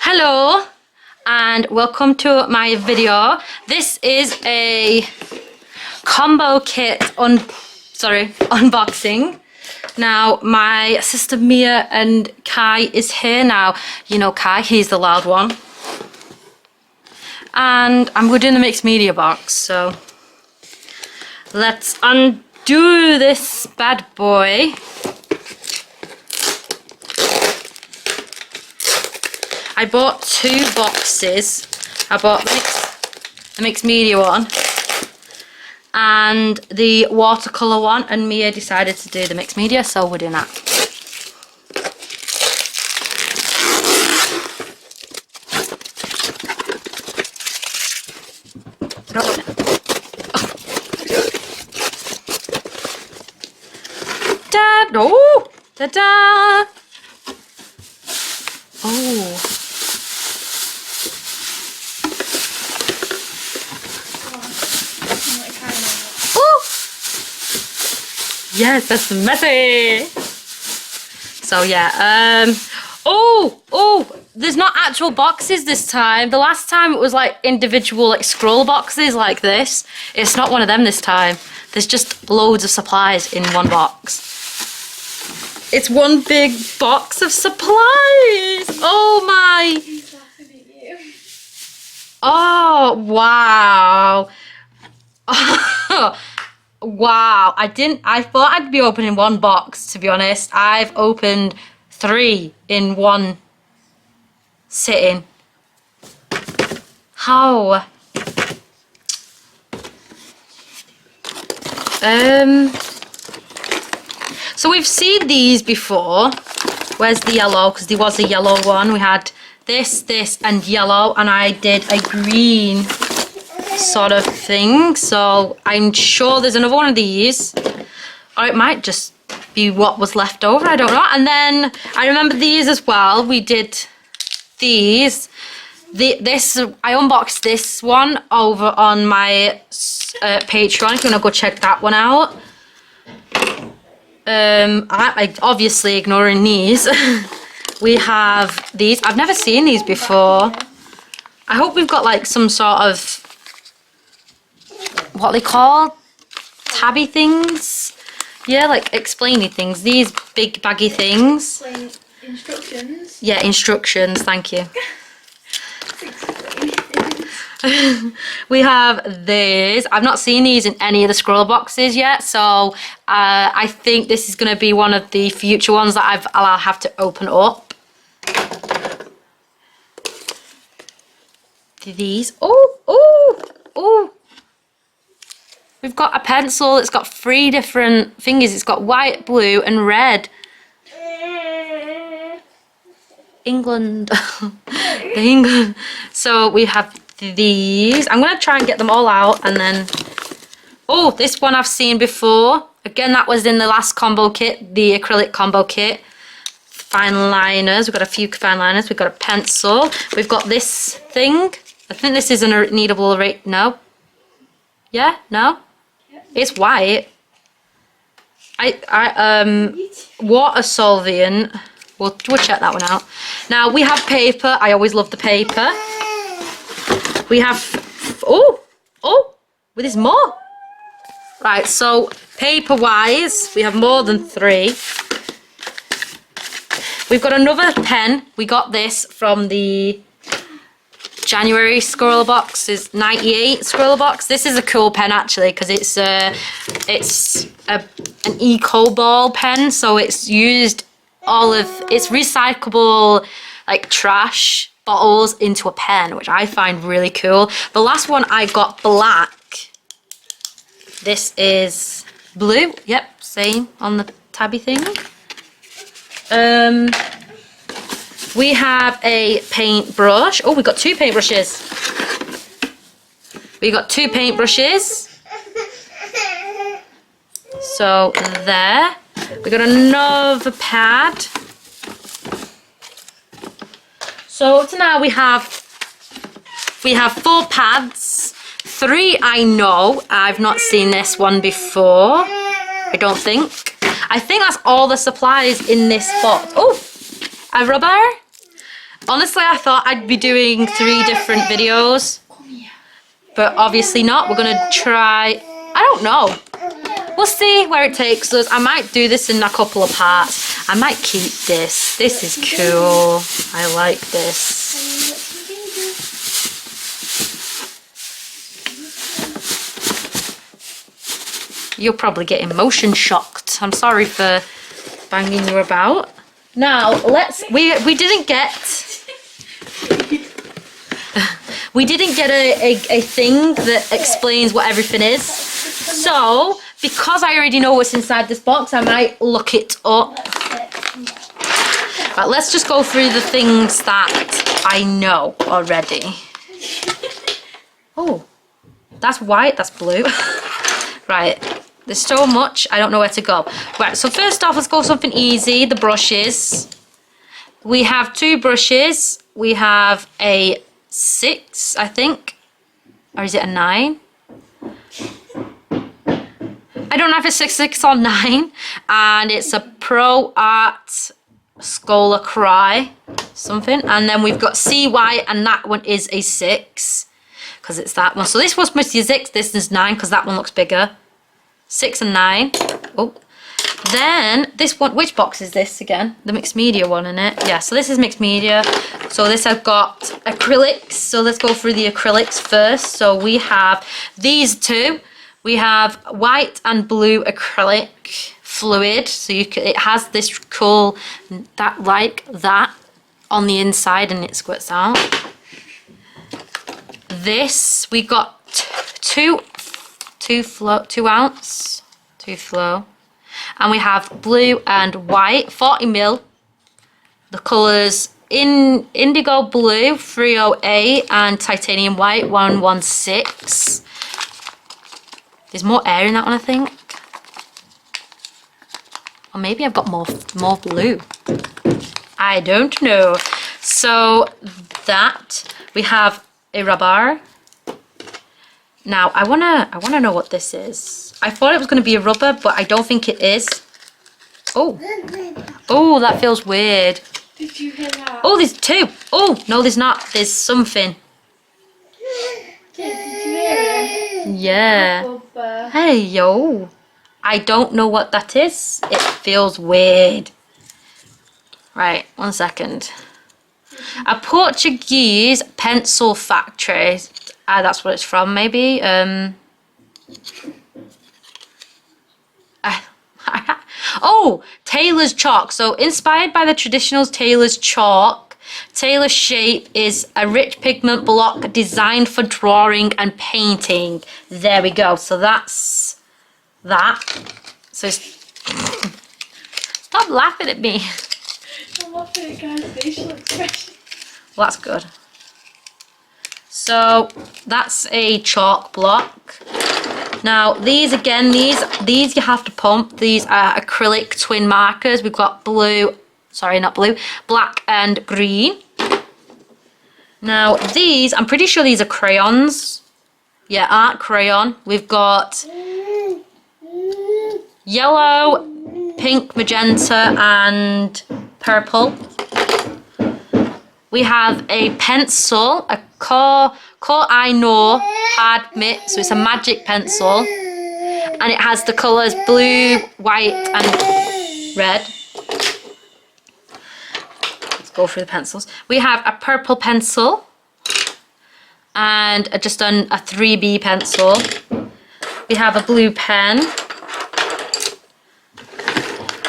Hello and welcome to my video. This is a combo kit unboxing. Now my sister Mia and Kai is here now. You know Kai, he's the loud one. And we're doing the mixed media box, so let's undo this bad boy. I bought two boxes. I bought the mixed media one and the watercolour one, and Mia decided to do the mixed media, so we're doing that. Da-da! Oh! Da-da! Oh! Yes, that's messy. So yeah, oh, there's not actual boxes this time. The last time it was like individual like scroll boxes like this. It's not one of them this time. There's just loads of supplies in one box. It's one big box of supplies. Oh my. He's laughing at you. Oh, wow. Wow, I thought I'd be opening one box, to be honest. I've opened 3 in one sitting. How? So we've seen these before. Where's the yellow? Because there was a yellow one. We had this, and yellow, and I did a green sort of thing, so I'm sure there's another one of these, or it might just be what was left over, I don't know. And then I remember these as well. We did these. I unboxed this one over on my Patreon if you want to go check that one out. I obviously ignoring these. We have these. I've never seen these before. I hope we've got like some sort of what they call tabby things, yeah, like explainy things. These big baggy things. Instructions. Yeah, instructions. Thank you. We have these. I've not seen these in any of the scroll boxes yet, so I think this is going to be one of the future ones that I'll have to open up. These. Oh. We've got a pencil. It's got 3 different fingers. It's got white, blue, and red. England. The England. So we have these. I'm going to try and get them all out, and then... Oh, this one I've seen before. Again, that was in the last combo kit, the acrylic combo kit. Fine liners. We've got a few fine liners. We've got a pencil. We've got this thing. I think this is an kneadable eraser. No? Yeah? No? It's white. Water solvent. We'll check that one out. Now we have paper. I always love the paper. We have there's more. Right, so paper wise, we have more than 3. We've got another pen. We got this from the January Scrawlrbox, is 98 Scrawlrbox. This is a cool pen actually, because it's an eco ball pen, so it's used it's recyclable like trash bottles into a pen, which I find really cool. The last one I got black. This is blue. Yep, same on the tabby thing. We have a paintbrush. Oh, we got 2 paintbrushes. We got 2 paintbrushes. So there. We got another pad. So now we have 4 pads. 3 I know. I've not seen this one before. I don't think. I think that's all the supplies in this box. Oh, a rubber. Honestly, I thought I'd be doing 3 different videos, Come here. but obviously not. We're gonna try, I don't know. We'll see where it takes us. I might do this in a couple of parts. I might keep this. This is cool. I like this. You're probably getting motion shocked. I'm sorry for banging you about. Now, we didn't get a thing that explains what everything is. So, because I already know what's inside this box, I might look it up. Right, let's just go through the things that I know already. Oh, that's white, that's blue. Right, there's so much, I don't know where to go. Right, so first off, let's go something easy, the brushes. We have 2 brushes. We have a 6, I think. Or is it a 9? I don't know if it's 6 or 9. And it's a Pro Art Scrawlrbox something. And then we've got CY, and that one is a 6. Because it's that one. So this was must be 6, this is 9, because that one looks bigger. 6 and 9. Oh. Then this one, which box is this again? The mixed media one, isn't it? Yeah, so this is mixed media. So this I've got acrylics. So let's go through the acrylics first. So we have these 2. We have white and blue acrylic fluid. So it has this cool like that on the inside, and it squirts out. This we got 2 ounce flow. And we have blue and white, 40ml. The colours in indigo blue, 308, and titanium white, 116. There's more air in that one, I think. Or maybe I've got more blue. I don't know. So that we have a rubber. Now I wanna know what this is. I thought it was gonna be a rubber, but I don't think it is. Oh, that feels weird. Did you hear that? Oh, there's 2. Oh no, there's not. There's something. Did you hear it? Yeah. Bubba. Hey yo. I don't know what that is. It feels weird. Right, 1 second. A Portuguese pencil factory. That's what it's from, maybe. Oh, Taylor's chalk. So inspired by the traditional Taylor's chalk, Taylor's shape is a rich pigment block designed for drawing and painting. There we go. So that's that. So stop laughing at me. I'm laughing at Guy's facial expression. Well, that's good. So that's a chalk block. Now these again, these you have to pump. These are acrylic twin markers. We've got blue, sorry, not blue, black and green. Now these, I'm pretty sure these are crayons. Yeah, art crayon. We've got yellow, pink, magenta, and purple. We have a pencil, a Core I know hard mitt, so it's a magic pencil, and it has the colours blue, white, and red. Let's go through the pencils. We have a purple pencil, and just a 3B pencil. We have a blue pen.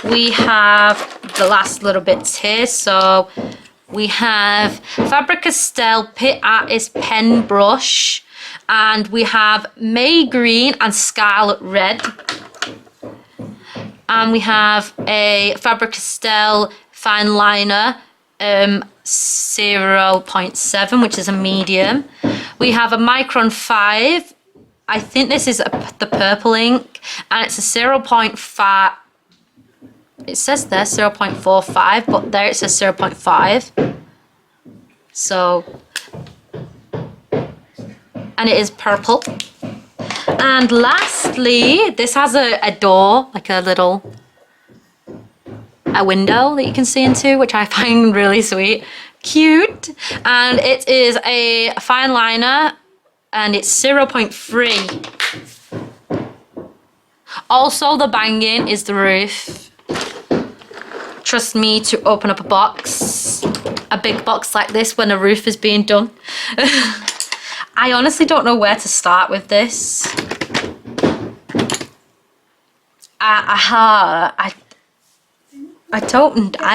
We have the last little bits here, so we have Faber-Castell Pit Artist Pen Brush, and we have May Green and Scarlet Red. And we have a Faber-Castell Fine Liner 0.7, which is a medium. We have a Micron 5. I think this is the purple ink, and it's a 0.5. It says there 0.45, but there it says 0.5. So, and it is purple. And lastly, this has a door, like a window that you can see into, which I find really sweet. cute. And it is a fine liner and it's 0.3. Also, the banging is the roof. Trust me to open up a box, a big box like this when a roof is being done. I honestly don't know where to start with this. I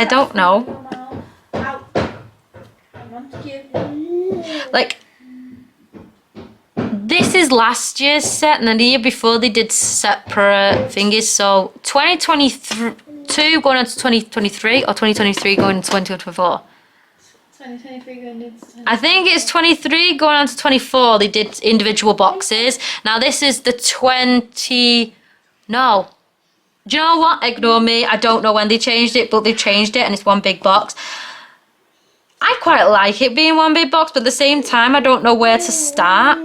don't know. Like, this is last year's set, and then the year before they did separate thingies. So 2022 going into 2023, or 2023 going into 2024. 2023 going into 2024. I think it's 23 going on to 24. They did individual boxes. Now this is the 20. No. Do you know what? Ignore me. I don't know when they changed it, but they've changed it and it's one big box. I quite like it being one big box, but at the same time, I don't know where to start.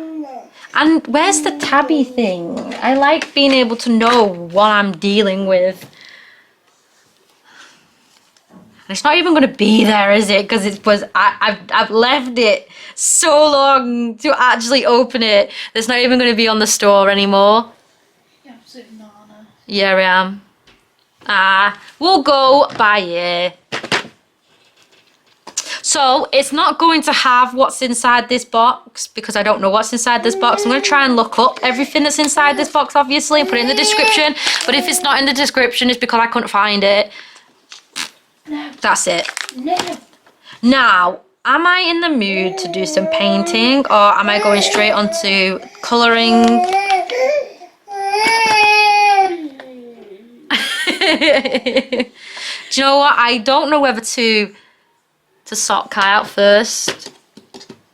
And where's the tabby thing? I like being able to know what I'm dealing with. And it's not even going to be there, is it? Because I've left it so long to actually open it. It's not even going to be on the store anymore. You're absolute nana. Yeah, I am. We'll go by ear. So it's not going to have what's inside this box because I don't know what's inside this box. I'm going to try and look up everything that's inside this box, obviously, and put it in the description. But if it's not in the description, it's because I couldn't find it. No. That's it. No. Now, am I in the mood to do some painting, or am I going straight onto colouring? Do you know what? I don't know whether to sort Kai out first.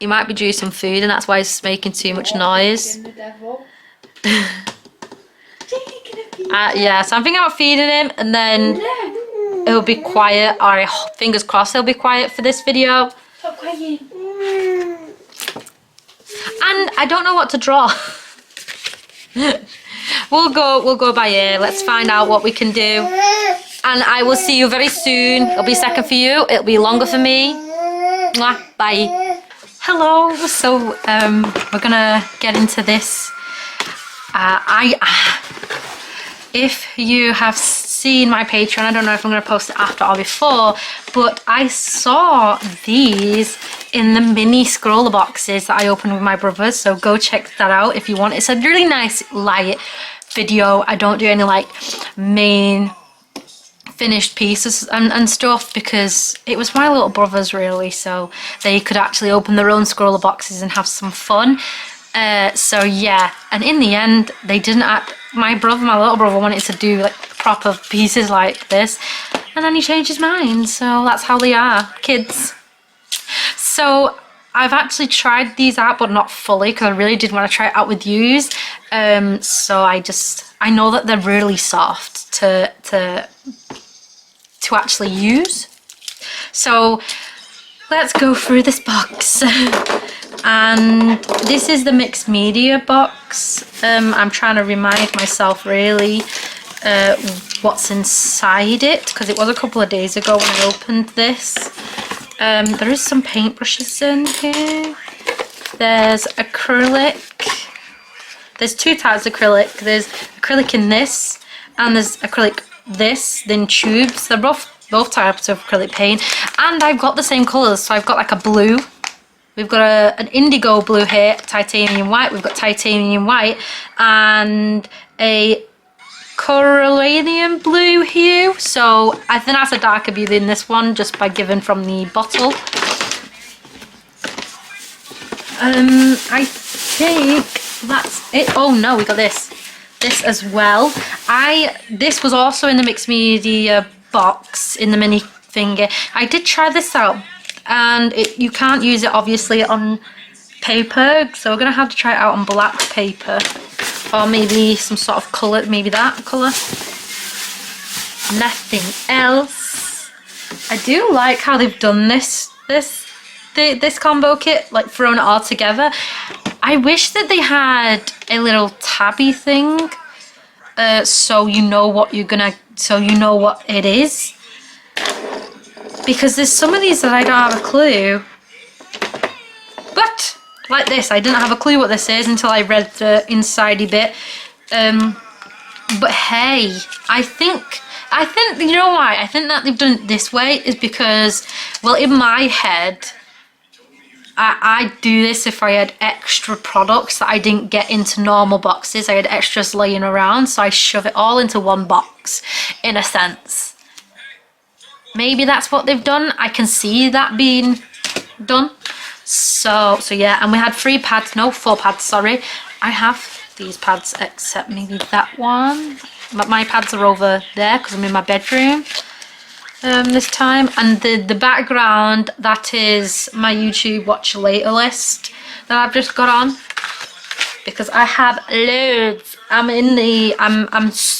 He might be due some food and that's why he's making too much noise. Yeah, so I'm thinking about feeding him and then he'll be quiet, or fingers crossed he'll be quiet for this video. Stop crying. And I don't know what to draw. We'll go by ear. Let's find out what we can do. And I will see you very soon. It'll be a second for you. It'll be longer for me. Mwah, bye. Hello. So we're gonna get into this. If you have seen my Patreon, I don't know if I'm gonna post it after or before, but I saw these in the mini Scrawlrboxes that I opened with my brothers. So go check that out if you want. It's a really nice light video. I don't do any like main finished pieces and stuff because it was my little brothers really, so they could actually open their own Scrawlrboxes and have some fun. So yeah, and in the end they didn't my little brother wanted to do like proper pieces like this, and then he changed his mind. So that's how they are, kids. So I've actually tried these out, but not fully because I really did want to try it out with yous. So I know that they're really soft to actually use. So let's go through this box. And this is the mixed media box. I'm trying to remind myself really what's inside it because it was a couple of days ago when I opened this. There is some paintbrushes in here. There's acrylic. There's two types of acrylic. There's acrylic in this and there's acrylic this, then tubes. They're both types of acrylic paint, and I've got the same colours. So I've got like a blue, we've got an indigo blue here, titanium white, we've got titanium white, and a corallium blue hue. So I think that's a darker blue than this one, just by given from the bottle. I think that's it. Oh no, we got this as well. This was also in the mixed media box in the mini finger. I did try this out and you can't use it obviously on paper, so we're gonna have to try it out on black paper or maybe some sort of colour, maybe that colour. Nothing else. I do like how they've done this combo kit, like thrown it all together. I wish that they had a little tabby thing, so you know what you're gonna, so you know what it is. because there's some of these that I don't have a clue. But like this, I didn't have a clue what this is until I read the insidey bit. But hey, I think you know why? I think that they've done it this way is because, well, in my head, I'd do this if I had extra products that I didn't get into normal boxes. I had extras laying around, so I shove it all into one box, in a sense. Maybe that's what they've done. I can see that being done. So yeah, and we had 3 pads, no 4 pads, sorry. I have these pads except maybe that one. But my pads are over there because I'm in my bedroom this time. And the background, that is my YouTube watch later list that I've just got on. Because I have loads. I'm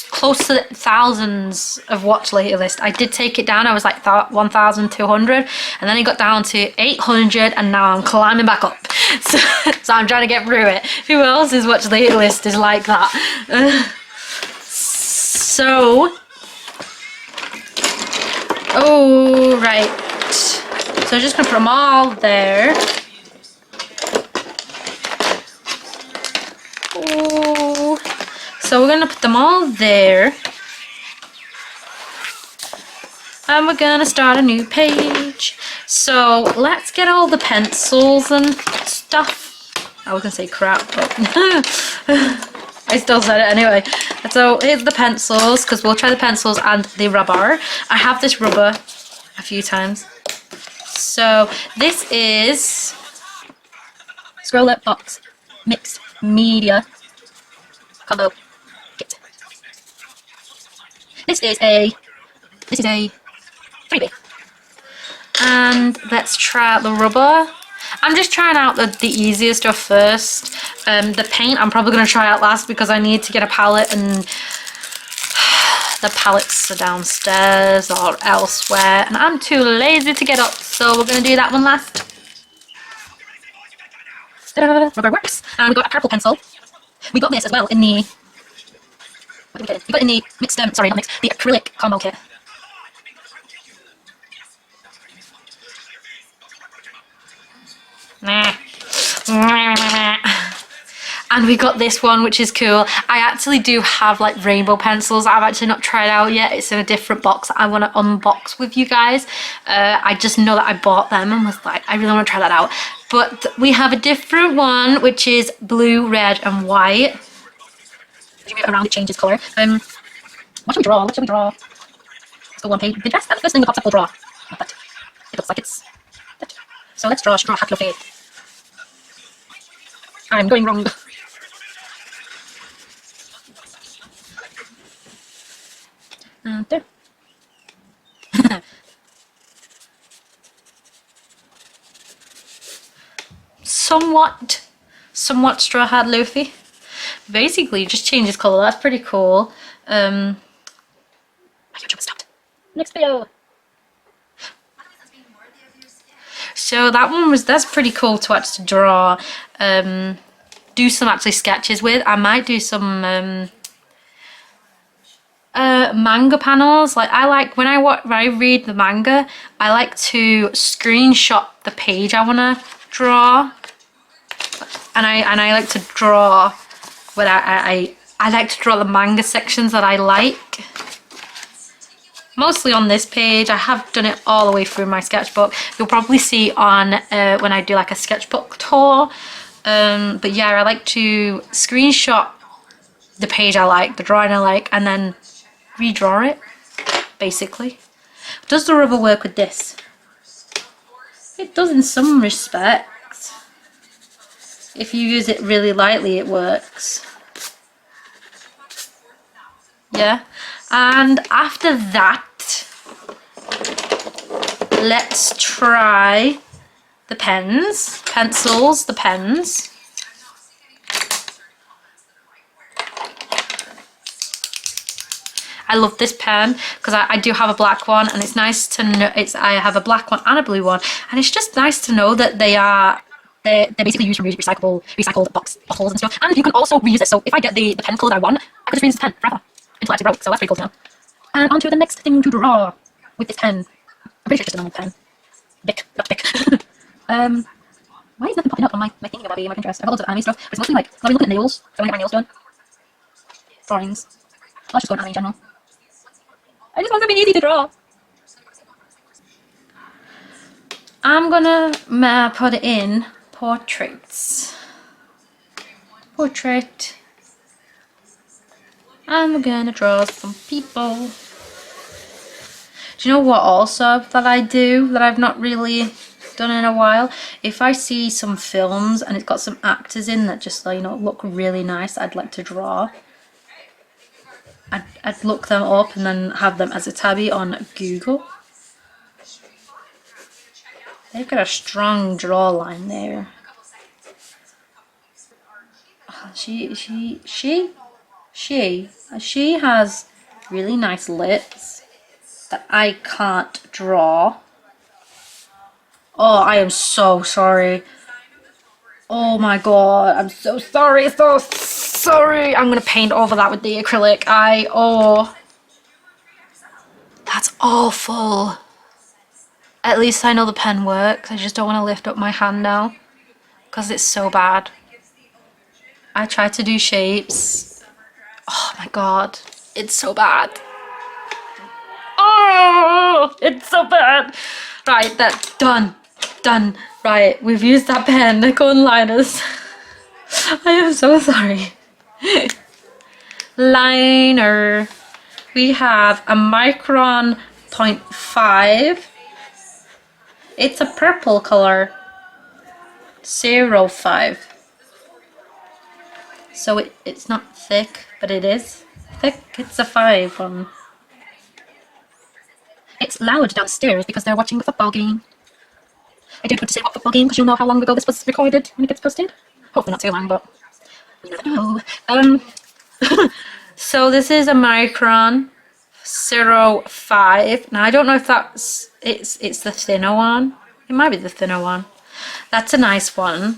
close to thousands of watch later list. I did take it down. I was like 1,200, and then it got down to 800, and now I'm climbing back up. So I'm trying to get through it. Who else's watch later list is like that? Oh right. So I'm just gonna put them all there. Oh, so we're gonna put them all there, and we're gonna start a new page. So let's get all the pencils and stuff. I was gonna say crap, but I still said it anyway. So here's the pencils, because we'll try the pencils and the rubber. I have this rubber a few times. So this is Scrawlrbox mixed media combo kit. This is a freebie. And let's try out the rubber. I'm just trying out the easier stuff first. The paint I'm probably going to try out last because I need to get a palette, and the palettes are downstairs or elsewhere and I'm too lazy to get up, so we're going to do that one last. Rubber works. And we got a purple pencil. We got this as well in the, what did we get? We got it in the mixed, sorry, not mixed, the acrylic combo kit. And we got this one, which is cool. I actually do have like rainbow pencils I've actually not tried out yet. It's in a different box that I want to unbox with you guys. I just know that I bought them and was like, I really want to try that out. But we have a different one, which is blue, red and white. As you move it around, it changes colour. What should we draw? What should we draw? Let's go one page. The first thing that pops up, we'll draw. Not that. It looks like it's that. So let's draw Hack Your Fate. I'm going wrong. And there. somewhat Straw Hat Luffy. Basically just changes colour. That's pretty cool. My YouTube stopped. Next video. So that one that's pretty cool to actually draw. Do some actually sketches with. I might do some manga panels. Like I like when I read the manga, I like to screenshot the page I wanna draw, and I like to draw what I like to draw the manga sections that I like. Mostly on this page. I have done it all the way through my sketchbook. You'll probably see on when I do like a sketchbook tour. But yeah, I like to screenshot the page I like, the drawing I like, and then redraw it, basically. Does the rubber work with this? It does in some respects. If you use it really lightly, it works. Yeah. And after that, let's try the pens, pencils, the pens. I love this pen because I do have a black one, and it's nice to know I have a black one and a blue one, and it's just nice to know that they're basically used from recycled bottles and stuff. And you can also reuse it. So if I get the pen color that I want, I could just reuse this pen forever until it actually broke. So that's pretty cool to know. And on to the next thing to draw with this pen. I'm pretty sure it's just a normal pen. Bic, not Bic. Why is nothing popping up on my thinking about my Pinterest? I've got loads of anime stuff, but it's mostly like, I've been looking at nails, so I want to get my nails done. Drawings. Let's just go on anime in general. I just want something easy to draw. I'm gonna put it in portraits. Portrait. I'm gonna draw some people. Do you know what also that I do that I've not really done in a while? If I see some films and it's got some actors in that just, you know, look really nice, I'd like to draw. I'd look them up and then have them as a tabby on Google. They've got a strong draw line there. She has really nice lips that I can't draw. Oh, I am so sorry. Oh my god, I'm so sorry, so sorry. I'm gonna paint over that with the acrylic. That's awful. At least I know the pen works. I just don't want to lift up my hand now because it's so bad. I tried to do shapes. Oh my god, it's so bad. Oh, it's so bad. Right, that's done. Done. Right, we've used that pen, the cone liners. I am so sorry. Liner. We have a micron 0.5. It's a purple color. 0.5. So it's not thick, but it is thick. It's a 5 one. It's loud downstairs because they're watching the football game. I don't want to say what football game because you'll know how long ago this was recorded when it gets posted. Hopefully not too long, but you never know. So this is a micron 0.5. Now I don't know if it's the thinner one. It might be the thinner one. That's a nice one.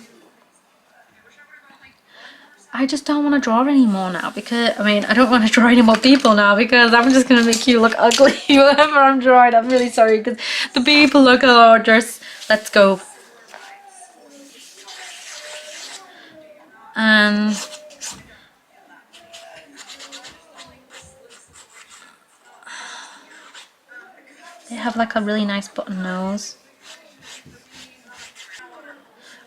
I just don't want to draw anymore now because, I mean, I don't want to draw any more people now because I'm just going to make you look ugly whatever I'm drawing. I'm really sorry because the people look gorgeous. Let's go. And they have like a really nice button nose.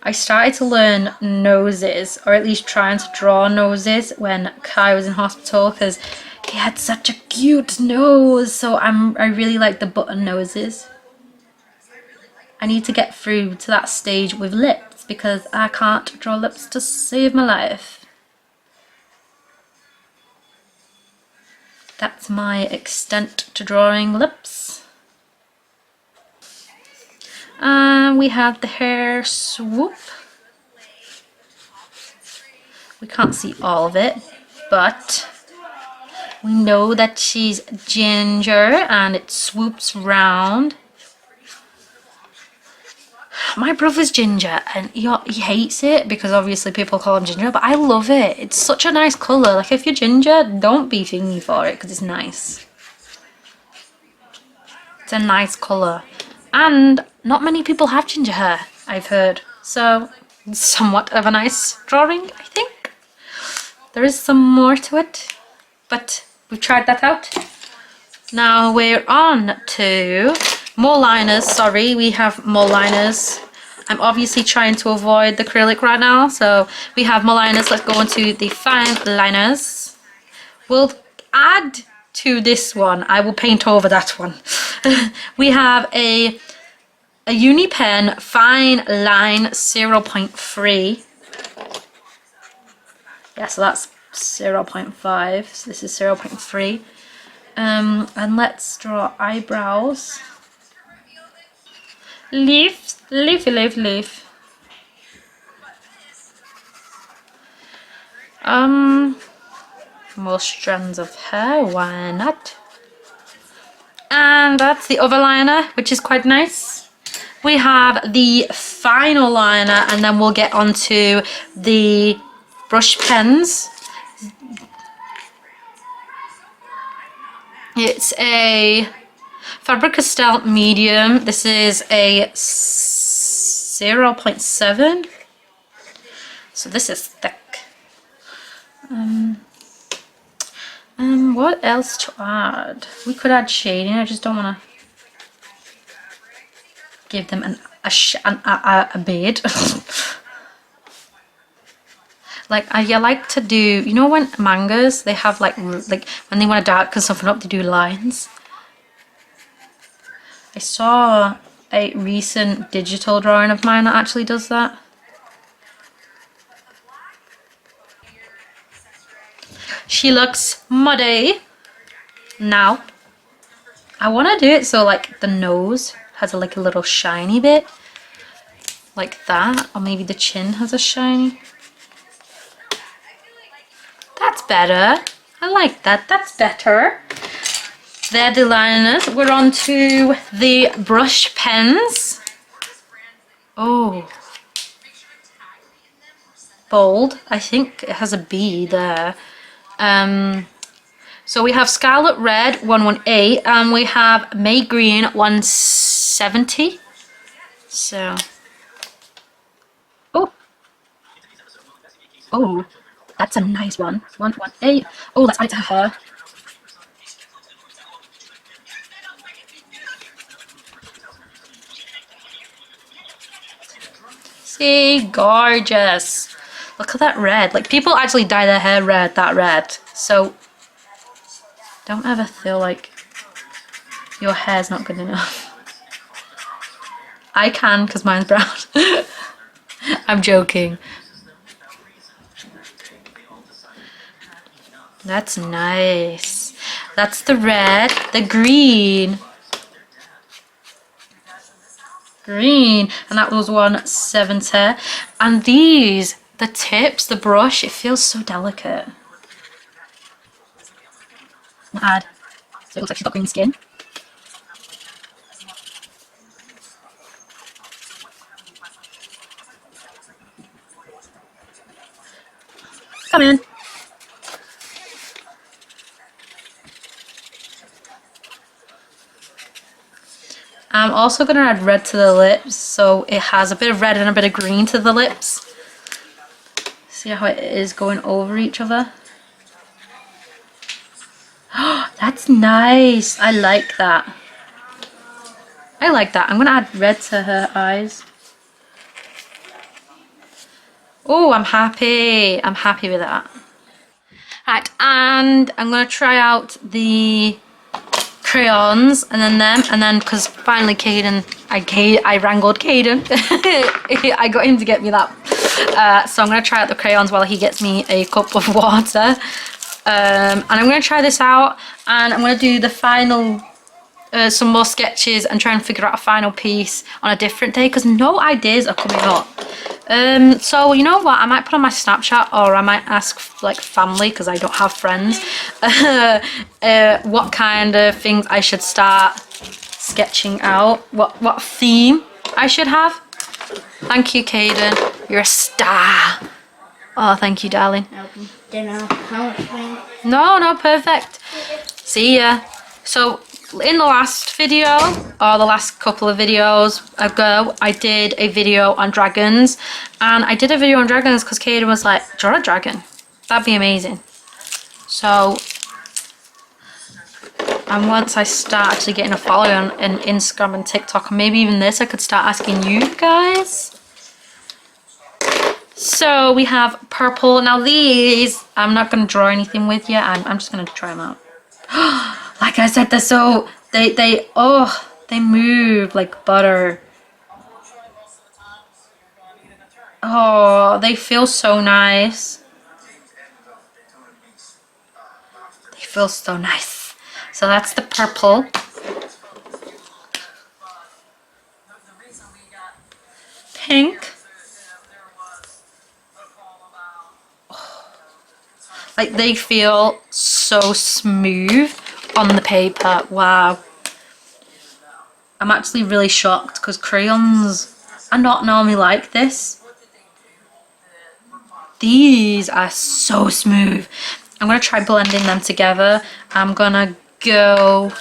I started to learn noses, or at least trying to draw noses when Kai was in hospital because he had such a cute nose. So I really like the button noses. I need to get through to that stage with lips because I can't draw lips to save my life. That's my extent to drawing lips. And we have the hair swoop. We can't see all of it, but we know that she's ginger and it swoops round. My brother's ginger and he hates it because obviously people call him ginger, but I love it. It's such a nice colour. Like if you're ginger, don't be thingy for it because it's nice. It's a nice colour. And not many people have ginger hair, I've heard. So it's somewhat of a nice drawing, I think. There is some more to it, but we've tried that out. Now we're on to more liners. Sorry, we have more liners. I'm obviously trying to avoid the acrylic right now, so we have more liners. Let's go on to the fine liners. We'll add to this one. I will paint over that one. We have a uni pen fine line 0.3. Yeah, so that's 0.5. So this is 0.3. And let's draw eyebrows. Leaf. More strands of hair, why not? And that's the other liner, which is quite nice. We have the final liner, and then we'll get onto the brush pens. It's a Faber-Castell medium. This is a 0.7. So this is thick. What else to add? We could add shading. I just don't want to give them a bed. Like I like to do, you know, when mangas they have like when they want to darken something up, they do lines. I saw a recent digital drawing of mine that actually does that. She looks muddy now. I want to do it so like the nose has like a little shiny bit like that, or maybe the chin has a shiny. That's better. I like that. That's better. They're the liners. We're on to the brush pens. Oh. Bold. I think it has a B there. So we have Scarlet Red 118 and we have May Green 170. So. Oh. Oh. That's a nice one. 118. Oh, let's add it to her. See, gorgeous. Look at that red. Like, people actually dye their hair red, that red. So, don't ever feel like your hair's not good enough. I can, because mine's brown. I'm joking. That's nice. That's the red. The green. Green. And that was 170. And these, the tips, the brush, it feels so delicate. Add. So it looks like she's got green skin. Come in. I'm also going to add red to the lips, so it has a bit of red and a bit of green to the lips. See how it is going over each other? Oh, that's nice. I like that. I like that. I'm going to add red to her eyes. Oh, I'm happy. I'm happy with that. Right, and I'm going to try out the crayons and then because finally I wrangled Caden. I got him to get me that. So I'm going to try out the crayons while he gets me a cup of water. And I'm going to try this out and I'm going to do the final some more sketches and try and figure out a final piece on a different day because no ideas are coming up. So you know what, I might put on my Snapchat or I might ask like family because I don't have friends what kind of things I should start sketching out, what theme I should have. Thank you, Caden, you're a star. Oh, thank you, darling. No, perfect. See ya. So in the last video, or the last couple of videos ago, I did a video on dragons. And I did a video on dragons because Caden was like, draw a dragon. That'd be amazing. So, and once I start actually getting a following on Instagram and TikTok, and maybe even this, I could start asking you guys. So we have purple. Now these, I'm not going to draw anything with yet. I'm just going to try them out. Like I said, they're so, they move like butter. Oh, they feel so nice. They feel so nice. So that's the purple. Pink. Like they feel so smooth on the paper. Wow. I'm actually really shocked because crayons are not normally like this. These are so smooth. I'm going to try blending them together. I'm going to go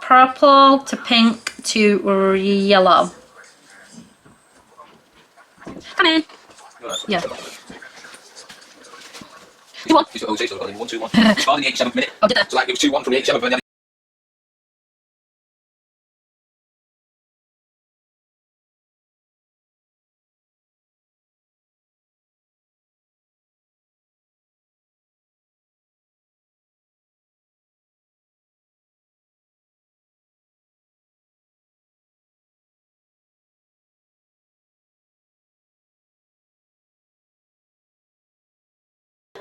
purple to pink to yellow. Come in. Yeah. You want? 1, 2, 1. Scored in the 87th minute. Oh, did that? So like it was 2-1 from the 87th minute.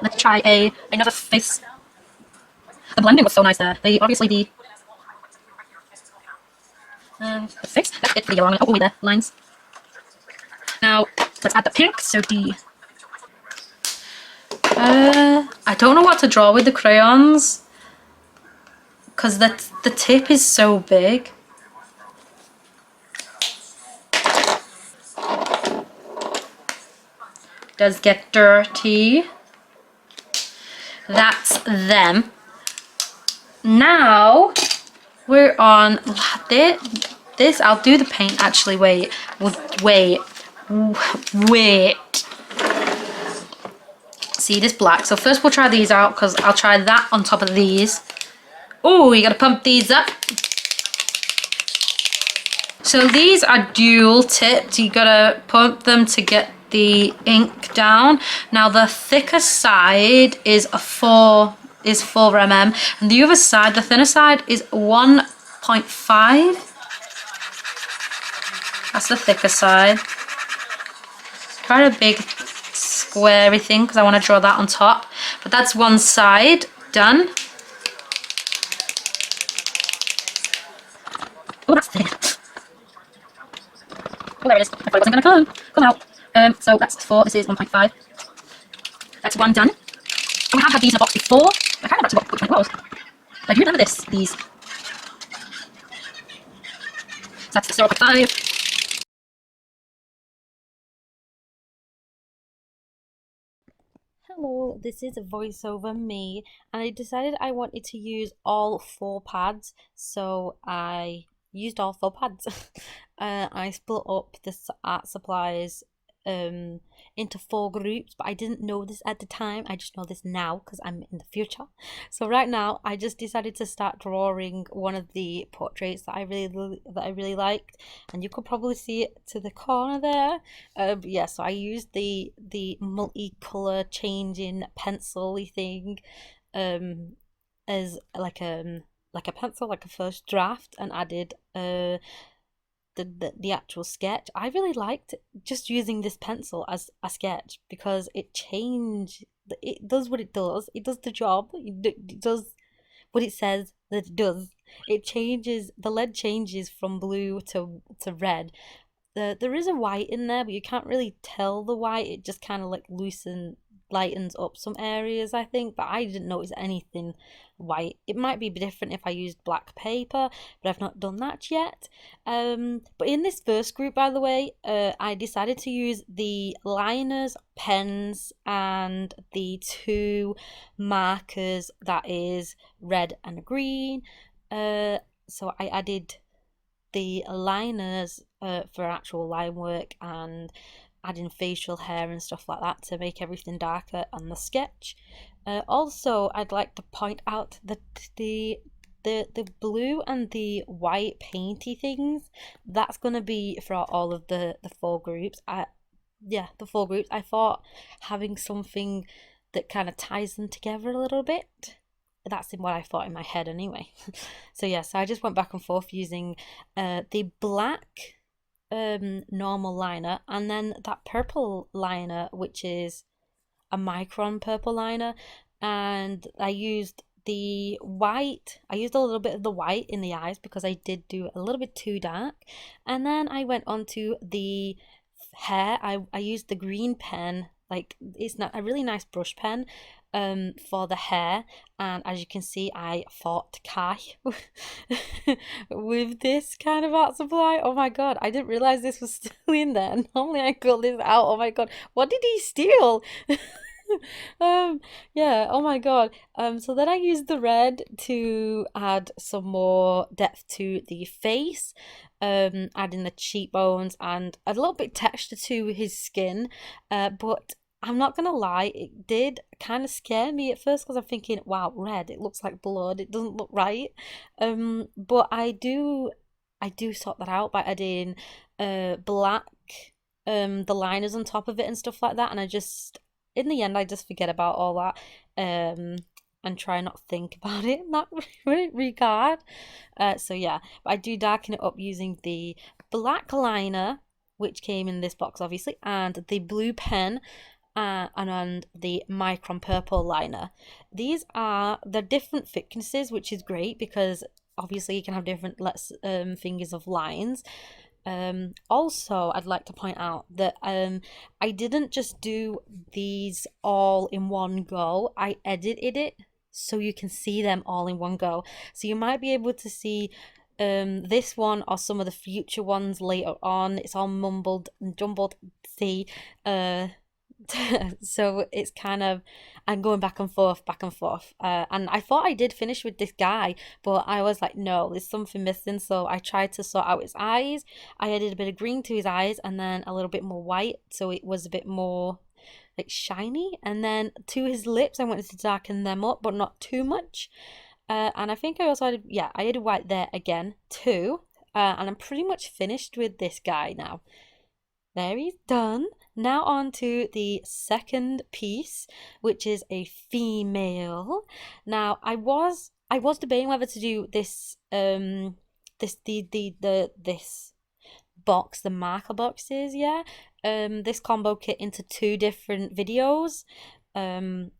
Let's try another face. The blending was so nice there. Obviously the fix. That's it for the yellow. Oh wait, there lines. Now let's add the pink. So the I don't know what to draw with the crayons because the tip is so big. Does get dirty. That's them. Now we're on this. I'll do the paint actually. Wait. See this black. So first we'll try these out because I'll try that on top of these. Oh, you gotta pump these up. So these are dual tipped. You gotta pump them to get the ink down. Now the thicker side is 4 mm and the other side, the thinner side, is 1.5. That's the thicker side. Quite a big squarey thing because I want to draw that on top. But that's one side done. Oh, that's thin. Oh, there it is. I thought it wasn't going to come out. So that's 4. This is 1.5. That's one done. And we have had these in a box before. I can't remember which one it was. I do remember these. So that's the 0.5. Hello, this is a voiceover me, and I decided I wanted to use all 4 pads, so I used all 4 pads. I split up the art supplies into 4 groups, but I didn't know this at the time. I just know this now because I'm in the future. So right now I just decided to start drawing one of the portraits that I really liked, and you could probably see it to the corner there. But yeah, so I used the multicolor changing pencil-y thing as like a pencil, like a first draft, and added the actual sketch. I really liked just using this pencil as a sketch because it does what it does. It does the job. It does what it says that it does. It changes, the lead changes from blue to red. There is a white in there, but you can't really tell the white. It just kind of like lightens up some areas, I think, but I didn't notice anything white. It might be different if I used black paper, but I've not done that yet. But in this first group, by the way, I decided to use the liners, pens, and the 2 markers, that is red and green. So I added the liners for actual line work and adding facial hair and stuff like that to make everything darker on the sketch. Also, I'd like to point out that the blue and the white painty things, that's going to be for all of the 4 groups. The 4 groups. I thought having something that kind of ties them together a little bit. That's what I thought in my head anyway. So yeah, so I just went back and forth using the black normal liner and then that purple liner, which is a micron purple liner, and I used the white. I used a little bit of the white in the eyes because I did do a little bit too dark, and then I went on to the hair. I used the green pen, like it's not a really nice brush pen for the hair, and as you can see I fought Kai with this kind of art supply. Oh my god, I didn't realize this was still in there. Normally I cut this out. Oh my god, what did he steal? Yeah, oh my God. So then I used the red to add some more depth to the face, adding the cheekbones and a little bit texture to his skin. But I'm not gonna lie, it did kind of scare me at first because I'm thinking, wow, red, it looks like blood, it doesn't look right. But I do sort that out by adding black the liners on top of it and stuff like that, and I just in the end I just forget about all that um and try not think about it in that regard. So yeah, but I do darken it up using the black liner, which came in this box obviously, and the blue pen, and the micron purple liner. These are the different thicknesses, which is great because obviously you can have different fingers of lines. Also, I'd like to point out that I didn't just do these all in one go. I edited it so you can see them all in one go. So you might be able to see this one or some of the future ones later on. It's all mumbled and jumbled. See, uh, so it's kind of I'm going back and forth, back and forth. And I thought I did finish with this guy, but I was like, no, there's something missing. So I tried to sort out his eyes. I added a bit of green to his eyes and then a little bit more white, so it was a bit more like shiny. And then to his lips, I wanted to darken them up, but not too much. And I think I also added, yeah, I added white there again too. And I'm pretty much finished with this guy now. There he's done. Now on to the second piece, which is a female. Now I was debating whether to do this this box, the marker boxes, yeah. This combo kit into two different videos. But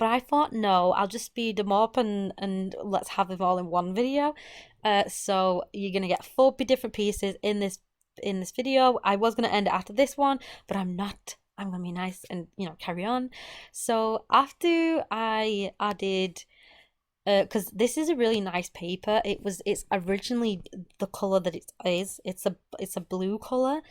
I thought no, I'll just speed them up and let's have them all in one video. So you're gonna get 40 different pieces in this video. I was gonna end it after this one, but I'm not. I'm gonna be nice and carry on. So after I added, because this is a really nice paper. It's originally the color that it is. It's a blue color,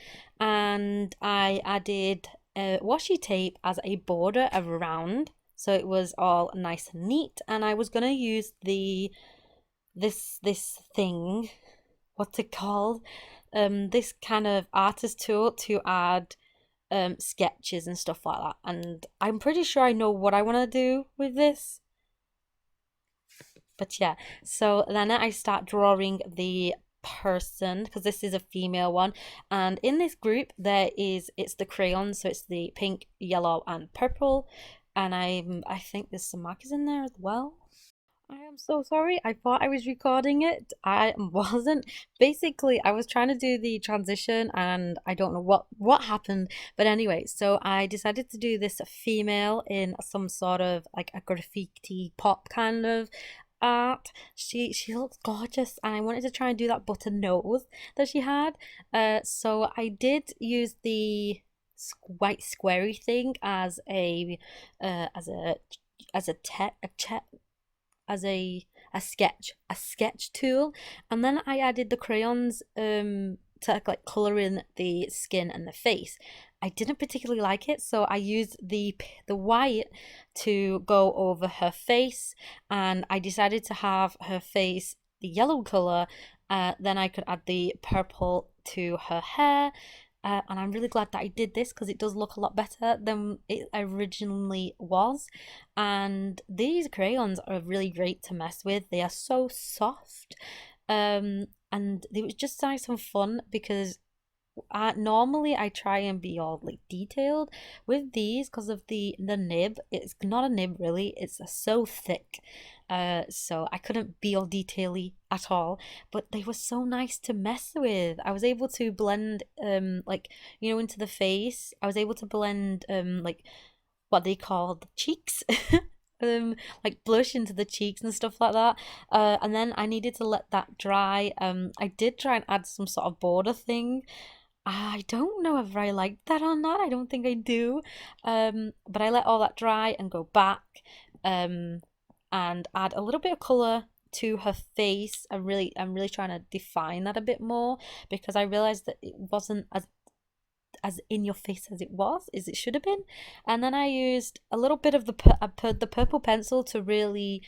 and I added washi tape as a border around, so it was all nice and neat. And I was gonna use this thing, what's it called? This kind of artist tool to add sketches and stuff like that. And I'm pretty sure I know what I want to do with this. But yeah, so then I start drawing the person because this is a female one, and in this group it's the crayons, so it's the pink, yellow, and purple, and I think there's some markers in there as well. I am so sorry. I thought I was recording it. I wasn't. Basically, I was trying to do the transition and I don't know what happened. But anyway, so I decided to do this female in some sort of like a graffiti pop kind of art. She looks gorgeous and I wanted to try and do that button nose that she had. So I did use the white squarey thing as a as a sketch tool, and then I added the crayons to like color in the skin and the face. I didn't particularly like it, so I used the white to go over her face, and I decided to have her face the yellow color. Then I could add the purple to her hair. And I'm really glad that I did this because it does look a lot better than it originally was. And these crayons are really great to mess with. They are so soft. And it was just nice and fun because normally I try and be all like detailed with these because of the nib. It's not a nib really, it's so thick, so I couldn't be all detaily at all, but they were so nice to mess with. I was able to blend like into the face. I was able to blend like what they call the cheeks like blush into the cheeks and stuff like that. And then I needed to let that dry. I did try and add some sort of border thing. I don't know if I like that or not. I don't think I do. But I let all that dry and go back and add a little bit of color to her face. I'm really trying to define that a bit more because I realized that it wasn't as as in your face as it should have been. And then I used a little bit of the purple pencil to really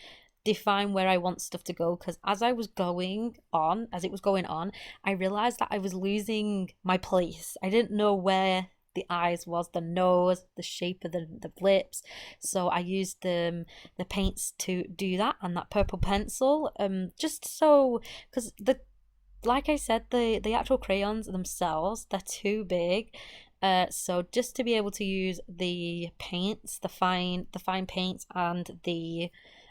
define where I want stuff to go, because as it was going on, I realized that I was losing my place. I didn't know where the eyes was, the nose, the shape of the lips. So I used the paints to do that, and that purple pencil, just so, because like I said, the actual crayons themselves, they're too big. So just to be able to use the paints, the fine paints, and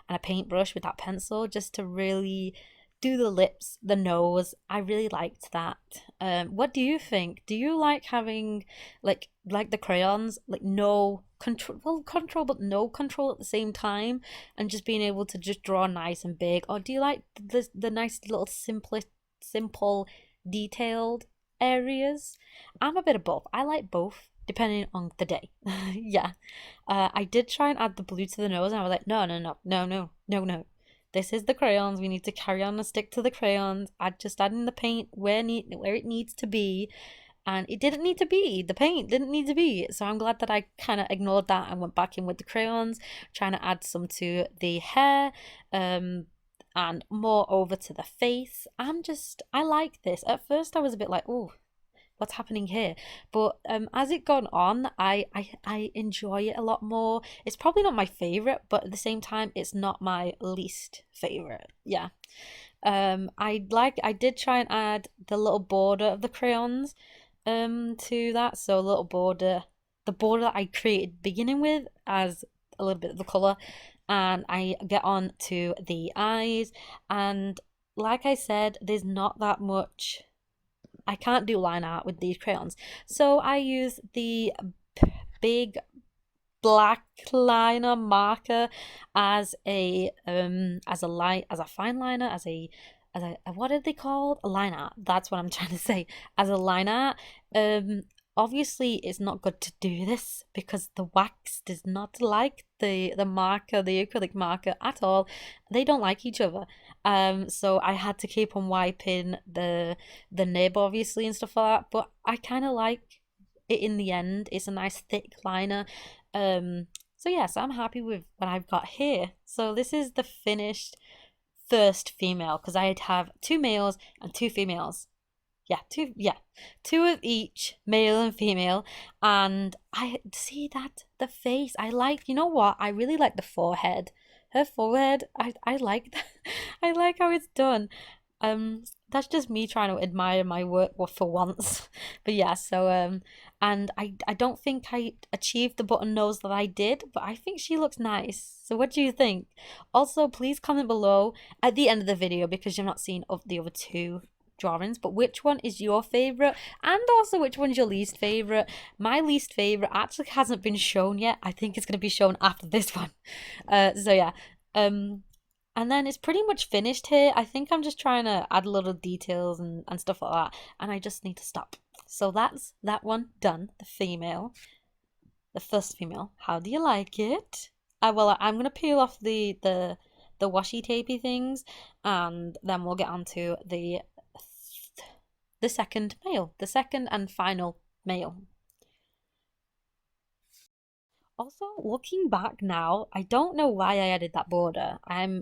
a paintbrush with that pencil, just to really do the lips, the nose, I really liked that. What do you think? Do you like having like the crayons, like no control, well, control but no control at the same time, and just being able to just draw nice and big, or do you like the nice little simple detailed areas? I'm a bit of both. I like both depending on the day. Yeah. I did try and add the blue to the nose, and I was like, no. This is the crayons. We need to carry on and stick to the crayons. I just adding the paint where it needs to be, and it didn't need to be. The paint didn't need to be. So I'm glad that I kind of ignored that and went back in with the crayons, trying to add some to the hair, and more over to the face. I like this. At first I was a bit like, oh, what's happening here? But as it gone on, I enjoy it a lot more. It's probably not my favorite, but at the same time, it's not my least favorite. Yeah. I did try and add the little border of the crayons to that. So a little border, the border that I created beginning with, as a little bit of the color, and I get on to the eyes, and like I said, there's not that much. I can't do line art with these crayons, so I use the big black liner marker as a fine liner, as a what are they called? A line art. That's what I'm trying to say. As a line art. Obviously it's not good to do this because the wax does not like the marker, the acrylic marker at all. They don't like each other. So I had to keep on wiping the nib obviously and stuff like that, but I kind of like it in the end. It's a nice thick liner. So yeah, so I'm happy with what I've got here. So this is the finished first female, because I'd have 2 males and 2 females. Two of each, male and female. And I see that the face, I like, you know what, I really like the forehead. Her forehead, I like that. I like how it's done. That's just me trying to admire my work for once. But yeah, so and I don't think I achieved the button nose that I did, but I think she looks nice. So what do you think? Also, please comment below at the end of the video, because you're not seeing of the other 2 drawings, but which one is your favorite, and also which one's your least favorite. My least favorite actually hasn't been shown yet. I think it's going to be shown after this one. So yeah, and then it's pretty much finished here. I think I'm just trying to add little details and stuff like that, and I just need to stop. So that's that one done. The first female. How do you like it? Well, I'm gonna peel off the washi tapey things, and then we'll get on to the second male, the second and final male. Also, looking back now, I don't know why I added that border. I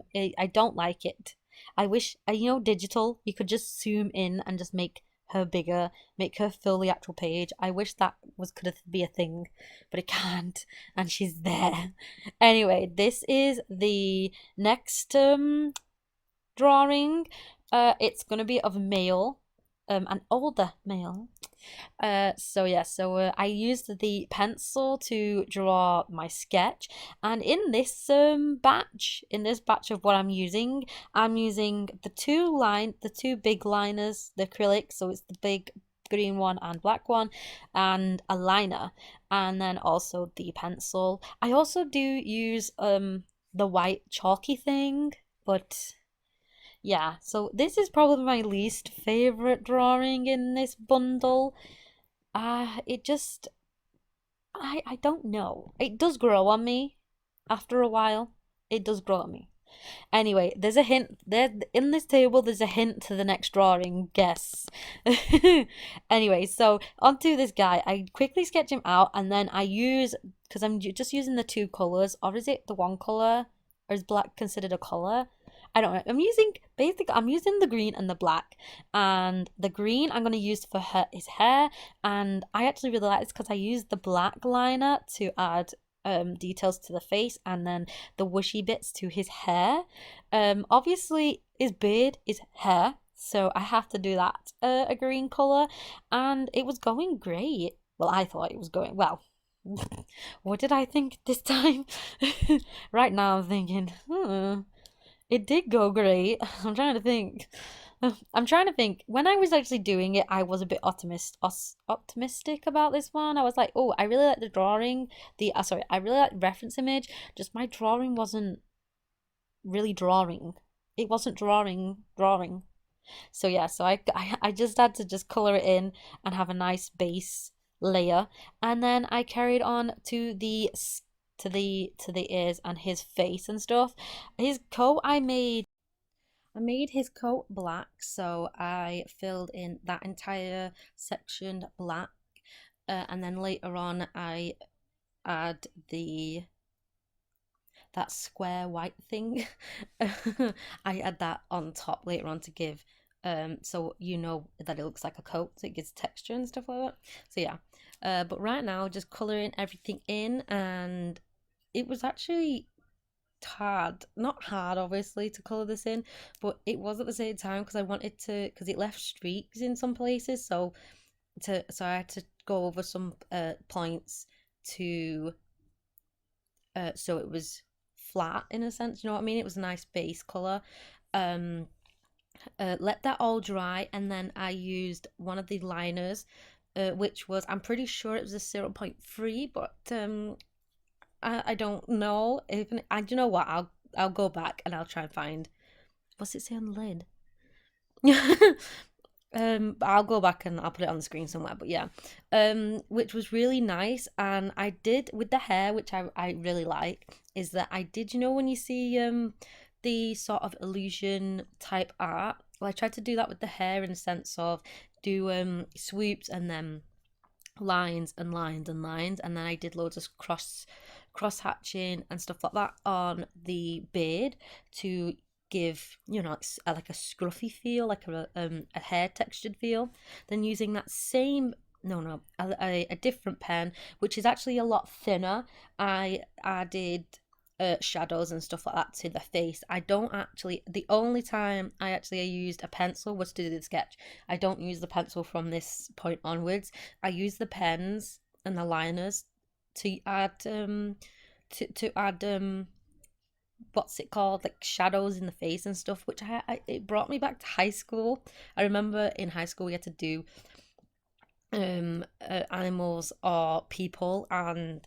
don't like it. I wish, digital, you could just zoom in and just make her bigger, make her fill the actual page. I wish that could be a thing, but it can't, and she's there. Anyway, this is the next drawing. It's gonna be of a male. An older male. So I used the pencil to draw my sketch, and in this batch of what I'm using the 2 big liners, the acrylic, so it's the big green one and black one, and a liner, and then also the pencil. I also do use the white chalky thing, but yeah, so this is probably my least favorite drawing in this bundle. It just, I don't know. It does grow on me after a while. It does grow on me. Anyway, there's a hint there in this table. There's a hint to the next drawing. Guess. Anyway, so onto this guy. I quickly sketch him out, and then I use, because I'm just using the two colors, or is it the one color, or is black considered a color? I don't know. I'm using the green and the black, and the green I'm gonna use for his hair, and I actually really like this because I used the black liner to add details to the face, and then the whooshy bits to his hair. Obviously his beard is hair, so I have to do that a green color, and it was going great. Well, I thought it was going well. What did I think this time? Right now I'm thinking, it did go great. I'm trying to think. When I was actually doing it, I was a bit optimistic about this one. I was like, oh, I really like the drawing. I really like the reference image. Just my drawing wasn't really drawing. It wasn't drawing. So yeah, so I just had to just color it in and have a nice base layer, and then I carried on to the ears and his face and stuff. His coat I made his coat black, so I filled in that entire section black, and then later on I add that square white thing. I add that on top later on to give so you know that it looks like a coat, so it gives texture and stuff like that. So yeah, but right now just coloring everything in, and it was actually not hard obviously to color this in, but it was at the same time because I wanted to, because it left streaks in some places, so I had to go over some points to so it was flat in a sense, you know what I mean? It was a nice base color. Let that all dry, and then I used one of the liners, which was, I'm pretty sure it was a 0.3, but I don't know. Even do you know what? I'll go back and I'll try and find. What's it say on the lid? I'll go back and I'll put it on the screen somewhere. But yeah, which was really nice. And I did with the hair, which I really like, is that I did, you know, when you see the sort of illusion type art. Well, I tried to do that with the hair in a sense of do swoops and then lines and lines and lines, and then I did loads of cross hatching and stuff like that on the beard to give, you know, like a scruffy feel, like a hair textured feel. Then using that same a different pen, which is actually a lot thinner, I added shadows and stuff like that to the face. The only time I actually used a pencil was to do the sketch. I don't use the pencil from this point onwards. I use the pens and the liners to add what's it called, like shadows in the face and stuff, which it brought me back to high school. I remember in high school we had to do animals or people, and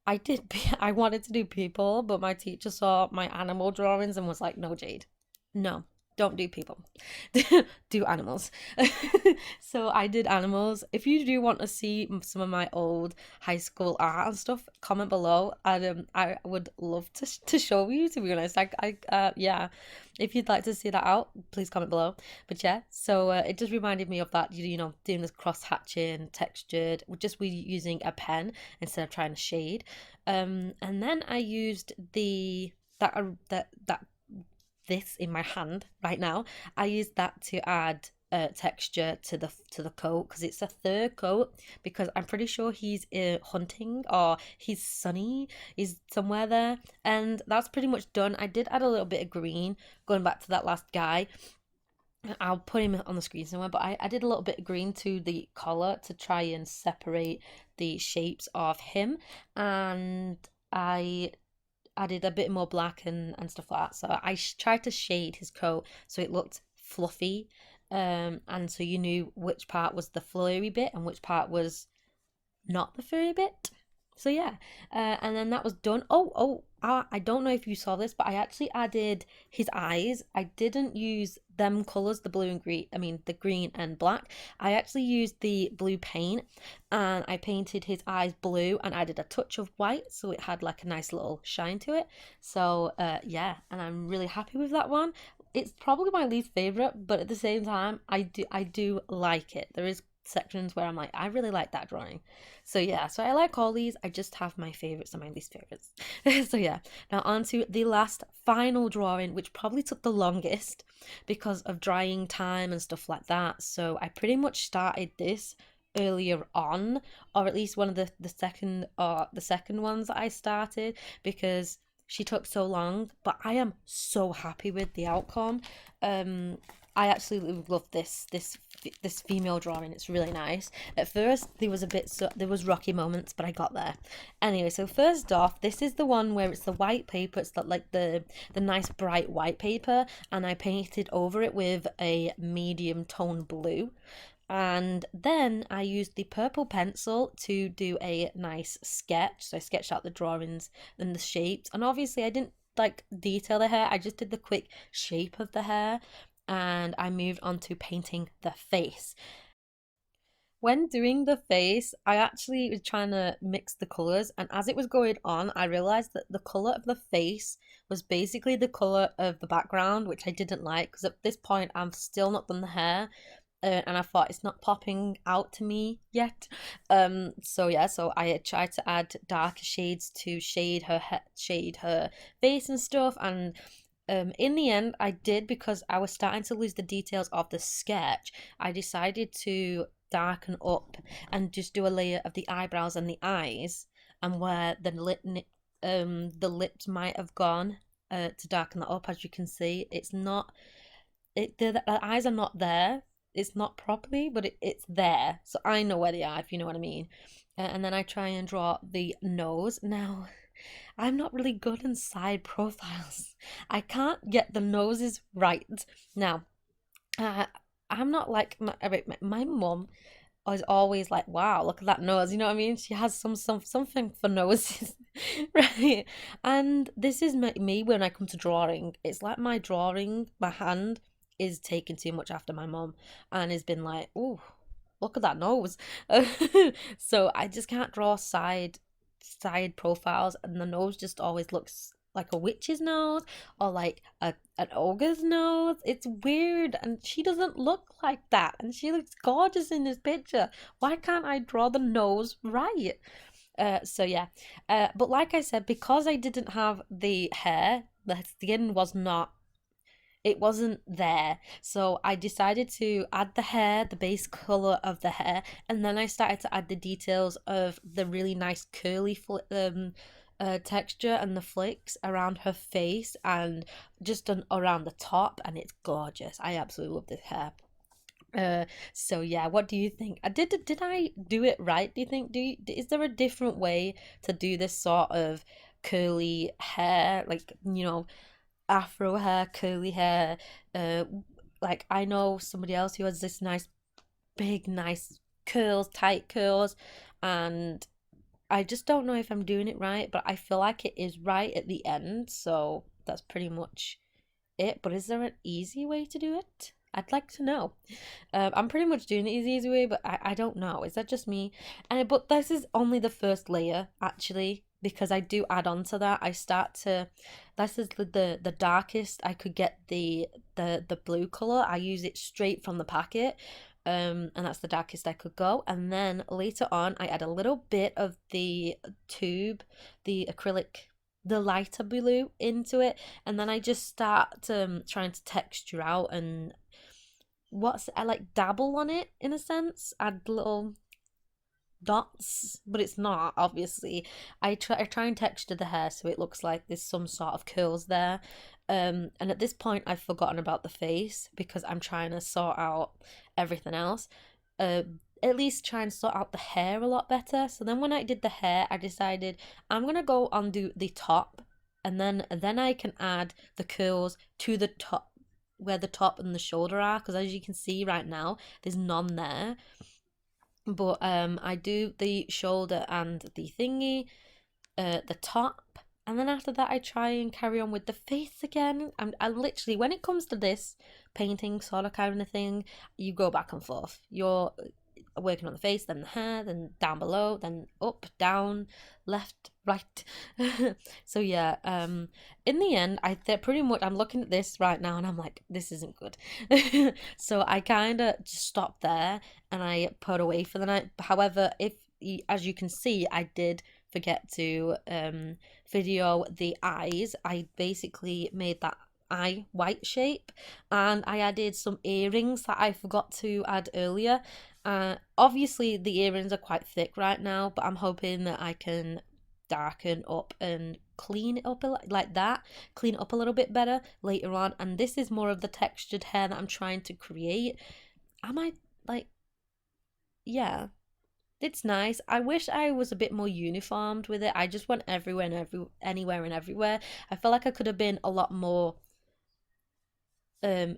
I wanted to do people, but my teacher saw my animal drawings and was like, no, Jade, no, don't do people. Do animals. So I did animals. If you do want to see some of my old high school art and stuff, comment below. And I would love to show you, to be honest. Yeah, if you'd like to see that out, please comment below. But yeah, so it just reminded me of that, you know, doing this cross hatching, textured, just using a pen instead of trying to shade. And then I used this in my hand right now. I used that to add texture to the coat, because it's a third coat, because I'm pretty sure he's hunting, or he's sunny, he's somewhere there, and that's pretty much done. I did add a little bit of green, going back to that last guy. I'll put him on the screen somewhere, but I did a little bit of green to the collar to try and separate the shapes of him, and I added a bit more black and stuff like that. So I tried to shade his coat so it looked fluffy, and so you knew which part was the furry bit and which part was not the furry bit. So yeah, and then that was done. Oh, I don't know if you saw this, but I actually added his eyes. I didn't use them colors, the blue and green, I mean the green and black. I actually used the blue paint and I painted his eyes blue and added a touch of white so it had like a nice little shine to it. So yeah, and I'm really happy with that one. It's probably my least favorite, but at the same time I do like it. There is sections where I'm like, I really like that drawing. So yeah, so I like all these. I just have my favorites and my least favorites. So yeah, now on to the last final drawing, which probably took the longest because of drying time and stuff like that. So I pretty much started this earlier on, or at least one of the second ones that I started, because she took so long, but I am so happy with the outcome. I absolutely love this female drawing. It's really nice. At first there was rocky moments, but I got there. Anyway, so first off, this is the one where it's the white paper. It's like the nice bright white paper, and I painted over it with a medium tone blue. And then I used the purple pencil to do a nice sketch. So I sketched out the drawings and the shapes. And obviously I didn't like detail the hair. I just did the quick shape of the hair. And I moved on to painting the face. When doing the face, I actually was trying to mix the colours, and as it was going on, I realised that the colour of the face was basically the colour of the background, which I didn't like, because at this point I've still not done the hair. And I thought it's not popping out to me yet. So yeah, so I tried to add darker shades to shade her face and stuff. And in the end, I did, because I was starting to lose the details of the sketch. I decided to darken up and just do a layer of the eyebrows and the eyes, and where the lips might have gone to darken that up. As you can see, it's not. The eyes are not there. It's not properly, but it's there, so I know where they are, if you know what I mean. And then I try and draw the nose. Now, I'm not really good in side profiles. I can't get the noses right. Now, I'm not like my mum is always like, wow, look at that nose, you know what I mean? She has something for noses. Right? And this is me when I come to drawing. It's like my hand is taking too much after my mom, and has been like, oh, look at that nose. So I just can't draw side profiles, and the nose just always looks like a witch's nose, or like an ogre's nose. It's weird, and she doesn't look like that, and she looks gorgeous in this picture. Why can't I draw the nose right? So yeah, but like I said, because I didn't have the hair, the skin wasn't there, so I decided to add the hair, the base color of the hair, and then I started to add the details of the really nice curly texture and the flicks around her face and just around the top, and it's gorgeous. I absolutely love this hair. So yeah, what do you think? Did I do it right? Do you think? Is there a different way to do this sort of curly hair, like, you know, afro hair, curly hair? Like, I know somebody else who has this nice big nice curls, tight curls, and I just don't know if I'm doing it right, but I feel like it is right at the end. So that's pretty much it. But is there an easy way to do it? I'd like to know. I'm pretty much doing it the easy way, but I don't know. Is that just me? But this is only the first layer, actually, because I do add on to that. This is the darkest I could get the blue color. I use it straight from the packet. And that's the darkest I could go. And then later on, I add a little bit of the tube, the acrylic, the lighter blue into it, and then I just start trying to texture out and I like dabble on it in a sense, add little dots, but it's not, obviously. I try and texture the hair so it looks like there's some sort of curls there. And at this point I've forgotten about the face because I'm trying to sort out everything else. At least try and sort out the hair a lot better. So then when I did the hair, I decided I'm gonna go undo the top, and then I can add the curls to the top, where the top and the shoulder are, because as you can see right now there's none there. But I do the shoulder and the thingy, the top, And then after that, I try and carry on with the face again. I literally, when it comes to this painting sort of kind of thing, you go back and forth. You're working on the face, then the hair, then down below, then up, down, left, right. So yeah, in the end, pretty much, I'm looking at this right now and I'm like, this isn't good. So I kind of just stopped there and I put away for the night. However, as you can see, I did forget to video the eyes. I basically made that eye white shape and I added some earrings that I forgot to add earlier. Obviously the earrings are quite thick right now, but I'm hoping that I can darken up and clean it up like that, clean it up a little bit better later on. And this is more of the textured hair that I'm trying to create. Am I like, yeah, it's nice. I wish I was a bit more uniformed with it. I just went everywhere and anywhere and everywhere. I feel like I could have been a lot more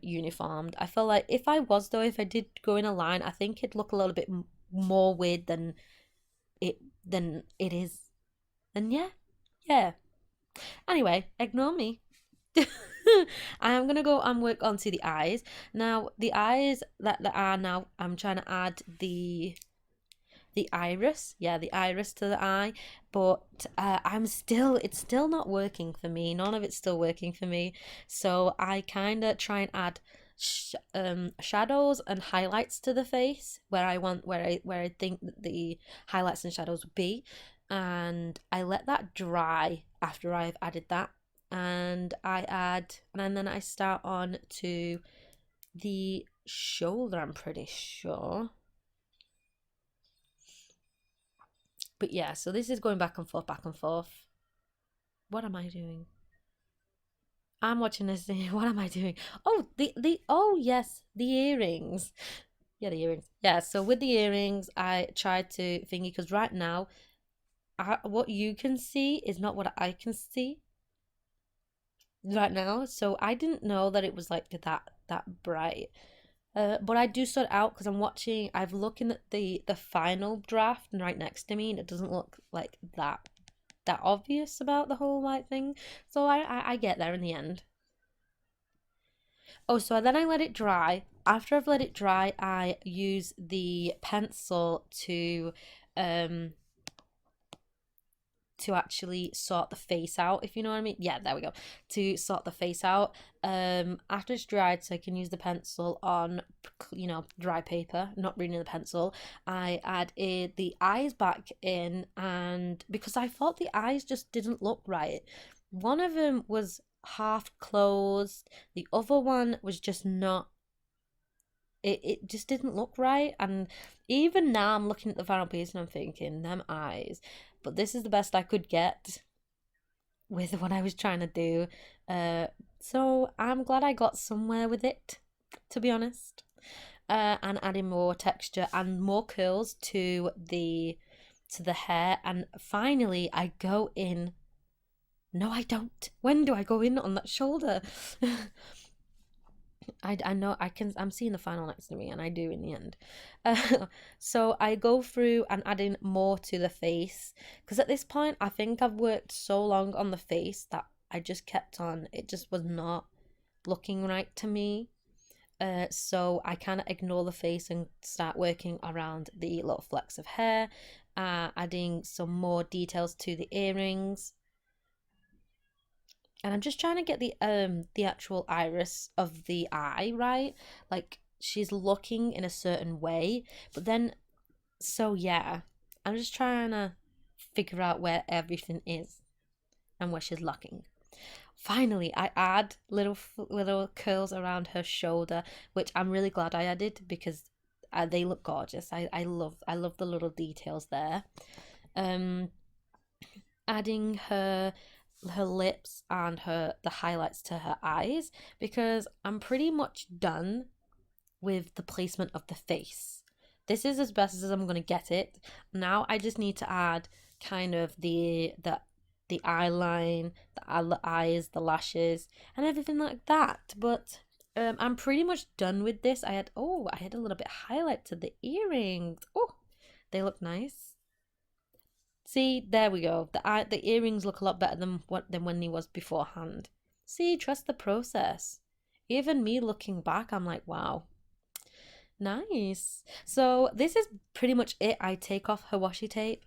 uniformed. I feel like if I did go in a line, I think it'd look a little bit more weird than it is. And yeah. Anyway, ignore me. I am gonna go and work onto the eyes. Now the eyes that are now, I'm trying to add the iris, the iris to the eye, but it's still not working for me. None of it's still working for me, so I kind of try and add shadows and highlights to the face where I think that the highlights and shadows would be, and I let that dry after I've added that, and then I start on to the shoulder, I'm pretty sure. But yeah, so this is going back and forth, back and forth. What am I doing? I'm watching this thing. What am I doing? Oh, oh yes, the earrings. Yeah, the earrings. Yeah, so with the earrings, I tried to thingy because right now, what you can see is not what I can see right now. So I didn't know that it was like that bright. But I do sort out because I'm looking at the final draft right next to me, and it doesn't look like that obvious about the whole white thing. So I get there in the end. Oh, so then I let it dry. After I've let it dry, I use the pencil to actually sort the face out, if you know what I mean. Yeah, there we go. To sort the face out. After it's dried, so I can use the pencil on, dry paper, not reading the pencil. I add the eyes back in, and because I thought the eyes just didn't look right. One of them was half closed. The other one was just not. It just didn't look right, and even now I'm looking at the final piece and I'm thinking, them eyes. But this is the best I could get with what I was trying to do. So I'm glad I got somewhere with it, to be honest. And adding more texture and more curls to the hair. And finally I go in. No, I don't. When do I go in on that shoulder? I know I'm seeing the final next to me, and I do in the end. So I go through and adding more to the face, because at this point I think I've worked so long on the face that I just kept on, it just was not looking right to me. So I kind of ignore the face and start working around the little flecks of hair, adding some more details to the earrings. And I'm just trying to get the actual iris of the eye right. Like, she's looking in a certain way, but then, so yeah, I'm just trying to figure out where everything is and where she's looking. Finally, I add little curls around her shoulder, which I'm really glad I added because they look gorgeous. I love the little details there. Adding her lips and the highlights to her eyes, because I'm pretty much done with the placement of the face. This is as best as I'm gonna get it. Now I just need to add kind of the eyeline, the eyes, the lashes, and everything like that. But I'm pretty much done with this. I had a little bit of highlight to the earrings. Oh, they look nice. See, there we go. The earrings look a lot better than when he was beforehand. See, trust the process. Even me looking back, I'm like, wow. Nice. So this is pretty much it. I take off her washi tape.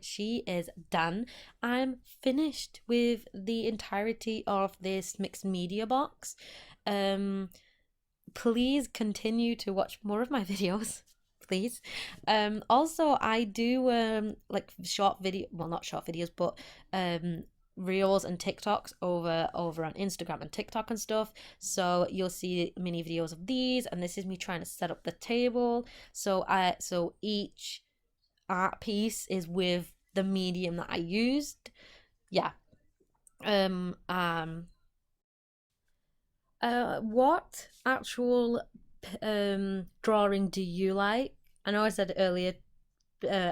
She is done. I'm finished with the entirety of this mixed media box. Please continue to watch more of my videos. Please. Also I do like short video, well, not short videos, but reels and TikToks over on Instagram and TikTok and stuff. So you'll see mini videos of these, and this is me trying to set up the table. So each art piece is with the medium that I used. Yeah. What actual drawing do you like? I know I said it earlier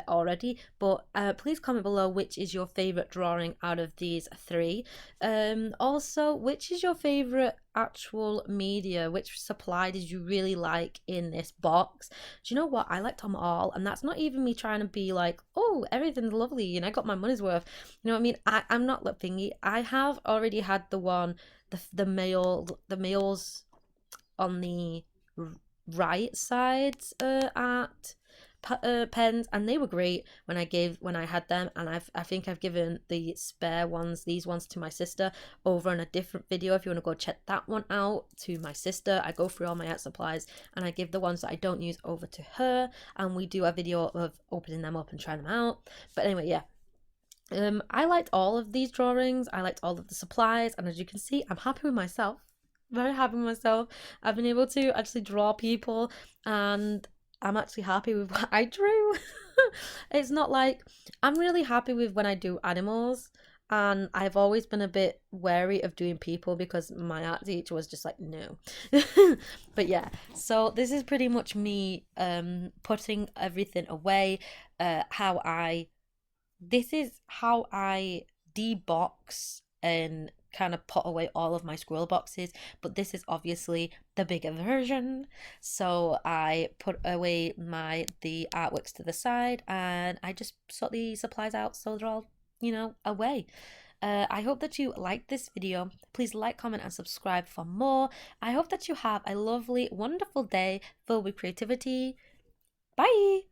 already, but please comment below which is your favorite drawing out of these three. Also, which is your favorite actual media? Which supply did you really like in this box? Do you know what? I liked them all, and that's not even me trying to be like, oh, everything's lovely and I got my money's worth. You know what I mean? I'm not lip thingy. I have already had the one, the males on the right sides at pens, and they were great when I had them, and I think I've given the spare ones, these ones, to my sister over on a different video. If you want to go check that one out, to my sister, I go through all my art supplies and I give the ones that I don't use over to her, and we do a video of opening them up and trying them out. But anyway, yeah. I liked all of these drawings. I liked all of the supplies, and as you can see, I'm happy with myself. Very happy with myself. I've been able to actually draw people, and I'm actually happy with what I drew. It's not like, I'm really happy with when I do animals, and I've always been a bit wary of doing people because my art teacher was just like, no. But yeah, so this is pretty much me putting everything away. This is how I debox and kind of put away all of my Scrawlrboxes, but this is obviously the bigger version. So I put away the artworks to the side, and I just sort the supplies out so they're all, away. I hope that you liked this video. Please like, comment, and subscribe for more. I hope that you have a lovely, wonderful day filled with creativity. Bye!